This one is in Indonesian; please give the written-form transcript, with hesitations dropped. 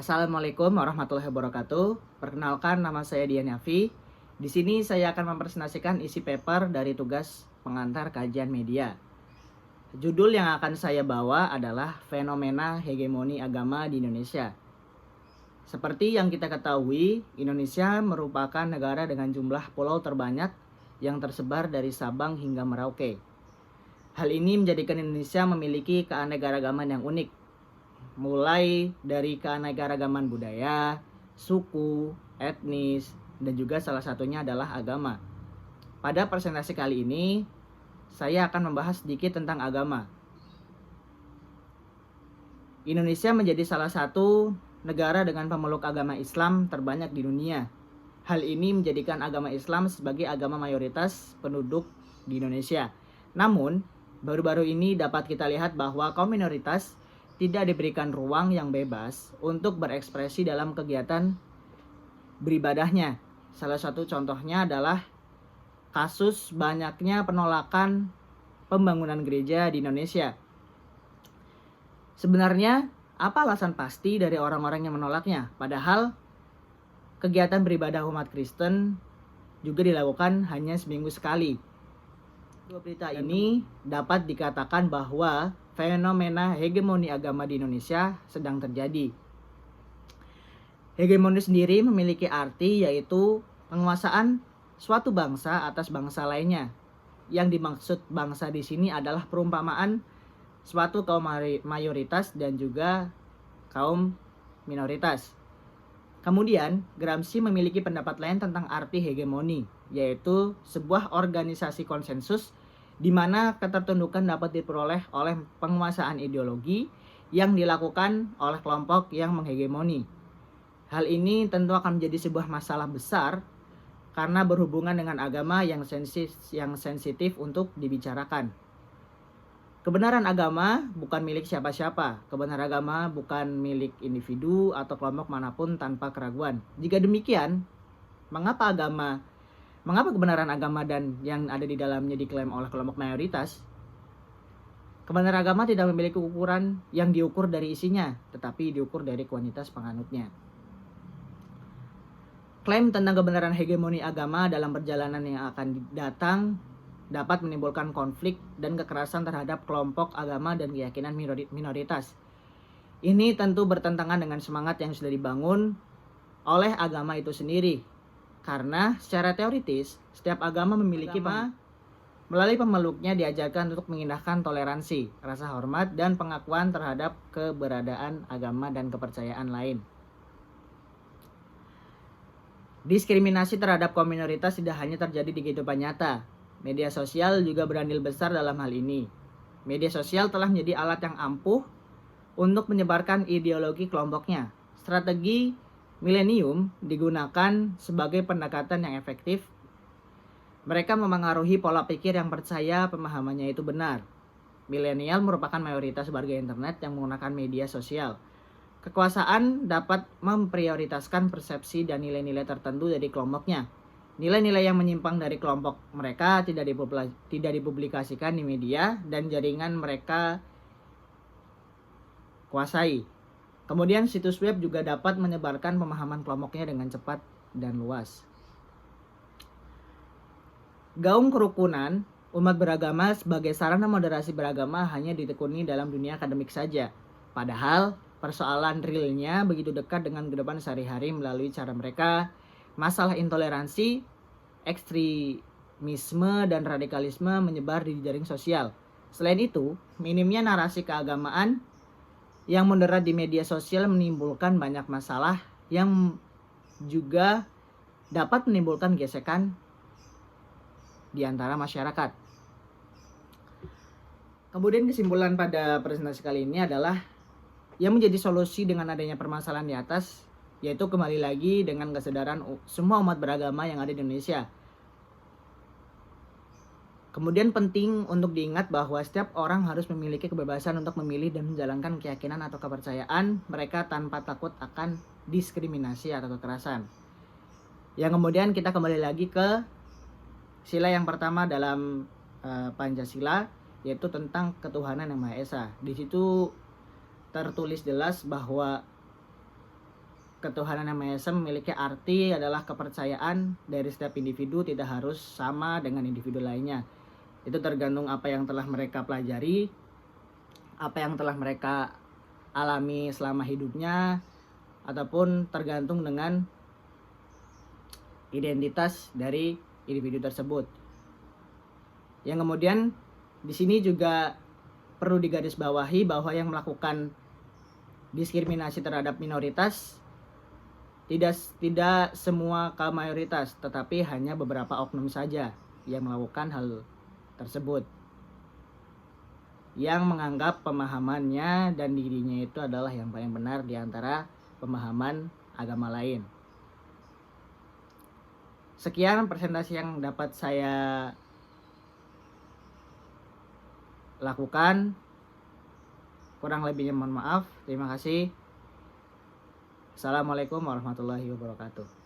Assalamualaikum warahmatullahi wabarakatuh. Perkenalkan, nama saya Dian Yafi. Di sini saya akan mempresentasikan isi paper dari tugas pengantar kajian media. Judul yang akan saya bawa adalah Fenomena Hegemoni Agama di Indonesia. Seperti yang kita ketahui, Indonesia merupakan negara dengan jumlah pulau terbanyak yang tersebar dari Sabang hingga Merauke. Hal ini menjadikan Indonesia memiliki keanekaragaman yang unik, mulai dari keanekaragaman budaya, suku, etnis, dan juga salah satunya adalah agama. Pada presentasi kali ini, saya akan membahas sedikit tentang agama. Indonesia menjadi salah satu negara dengan pemeluk agama Islam terbanyak di dunia. Hal ini menjadikan agama Islam sebagai agama mayoritas penduduk di Indonesia. Namun, baru-baru ini dapat kita lihat bahwa kaum minoritas tidak diberikan ruang yang bebas untuk berekspresi dalam kegiatan beribadahnya. Salah satu contohnya adalah kasus banyaknya penolakan pembangunan gereja di Indonesia. Sebenarnya, apa alasan pasti dari orang-orang yang menolaknya? Padahal, kegiatan beribadah umat Kristen juga dilakukan hanya seminggu sekali. Dua berita ini dapat dikatakan bahwa fenomena hegemoni agama di Indonesia sedang terjadi. Hegemoni sendiri memiliki arti yaitu penguasaan suatu bangsa atas bangsa lainnya. Yang dimaksud bangsa di sini adalah perumpamaan suatu kaum mayoritas dan juga kaum minoritas. Kemudian, Gramsci memiliki pendapat lain tentang arti hegemoni, yaitu sebuah organisasi konsensus di mana ketertundukan dapat diperoleh oleh penguasaan ideologi yang dilakukan oleh kelompok yang menghegemoni. Hal ini tentu akan menjadi sebuah masalah besar karena berhubungan dengan agama yang sensitif untuk dibicarakan. Kebenaran agama bukan milik siapa-siapa. Kebenaran agama bukan milik individu atau kelompok manapun tanpa keraguan. Jika demikian, mengapa kebenaran agama dan yang ada di dalamnya diklaim oleh kelompok mayoritas? Kebenaran agama tidak memiliki ukuran yang diukur dari isinya, tetapi diukur dari kuantitas penganutnya. Klaim tentang kebenaran hegemoni agama dalam perjalanan yang akan datang dapat menimbulkan konflik dan kekerasan terhadap kelompok agama dan keyakinan minoritas. Ini tentu bertentangan dengan semangat yang sudah dibangun oleh agama itu sendiri. Karena secara teoritis, setiap agama memiliki melalui pemeluknya diajarkan untuk mengindahkan toleransi, rasa hormat, dan pengakuan terhadap keberadaan agama dan kepercayaan lain. Diskriminasi terhadap kaum minoritas tidak hanya terjadi di kehidupan nyata. Media sosial juga berandil besar dalam hal ini. Media sosial telah menjadi alat yang ampuh untuk menyebarkan ideologi kelompoknya. Strategi milenium digunakan sebagai pendekatan yang efektif. Mereka memengaruhi pola pikir yang percaya pemahamannya itu benar. Milenial merupakan mayoritas warga internet yang menggunakan media sosial. Kekuasaan dapat memprioritaskan persepsi dan nilai-nilai tertentu dari kelompoknya. Nilai-nilai yang menyimpang dari kelompok mereka tidak dipublikasikan di media dan jaringan mereka kuasai. Kemudian situs web juga dapat menyebarkan pemahaman kelompoknya dengan cepat dan luas. Gaung kerukunan umat beragama sebagai sarana moderasi beragama hanya ditekuni dalam dunia akademik saja. Padahal persoalan realnya begitu dekat dengan kehidupan sehari-hari melalui cara mereka. Masalah intoleransi, ekstremisme, dan radikalisme menyebar di jaring sosial. Selain itu, minimnya narasi keagamaan yang moderat di media sosial menimbulkan banyak masalah yang juga dapat menimbulkan gesekan di antara masyarakat. Kemudian kesimpulan pada presentasi kali ini adalah yang menjadi solusi dengan adanya permasalahan di atas, yaitu kembali lagi dengan kesadaran semua umat beragama yang ada di Indonesia. Kemudian penting untuk diingat bahwa setiap orang harus memiliki kebebasan untuk memilih dan menjalankan keyakinan atau kepercayaan mereka tanpa takut akan diskriminasi atau kekerasan. Yang kemudian kita kembali lagi ke sila yang pertama dalam Pancasila, yaitu tentang ketuhanan yang Maha Esa. Di situ tertulis jelas bahwa ketuhanan yang Maha Esa memiliki arti adalah kepercayaan dari setiap individu, tidak harus sama dengan individu lainnya. Itu tergantung apa yang telah mereka pelajari, apa yang telah mereka alami selama hidupnya, ataupun tergantung dengan identitas dari individu tersebut. Yang kemudian di sini juga perlu digarisbawahi bahwa yang melakukan diskriminasi terhadap minoritas tidak semua kaum mayoritas, tetapi hanya beberapa oknum saja yang melakukan hal tersebut, yang menganggap pemahamannya dan dirinya itu adalah yang paling benar di antara pemahaman agama lain. Sekian presentasi yang dapat saya lakukan. Kurang lebihnya mohon maaf. Terima kasih. Assalamualaikum warahmatullahi wabarakatuh.